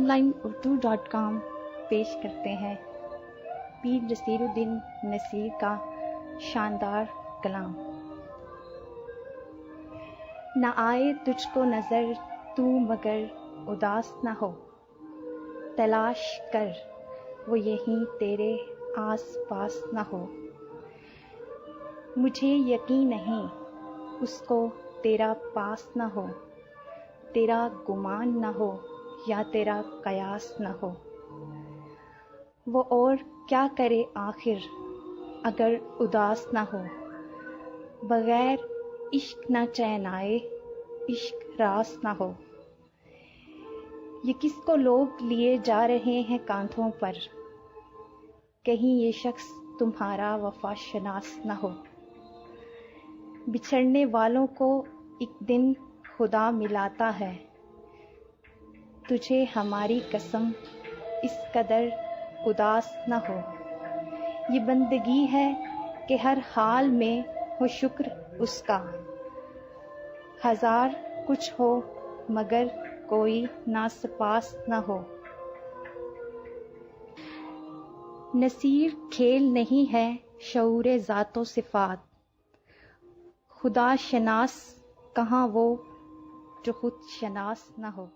onlineurdu.com पेश करते हैं पीर नसीरुद्दीन नसीर का शानदार कलाम। न आए तुझको नज़र तू मगर उदास न हो, तलाश कर वो यहीं तेरे आस पास न हो। मुझे यकीन नहीं उसको तेरा पास न हो, तेरा गुमान न हो या तेरा कयास न हो। वो और क्या करे आखिर अगर उदास न हो, बगैर इश्क न चैन आए, इश्क रास न हो। ये किसको लोग लिए जा रहे हैं कांधों पर, कहीं ये शख्स तुम्हारा वफा शनास न हो। बिछड़ने वालों को एक दिन खुदा मिलाता है, तुझे हमारी कसम इस कदर उदास न हो। ये बंदगी है कि हर हाल में हो शुक्र उसका, हजार कुछ हो मगर कोई नासपास न हो। नसीर खेल नहीं है शऊरे ज़ातो सिफ़ात, खुदा शनास कहाँ वो जो खुद शनास न हो।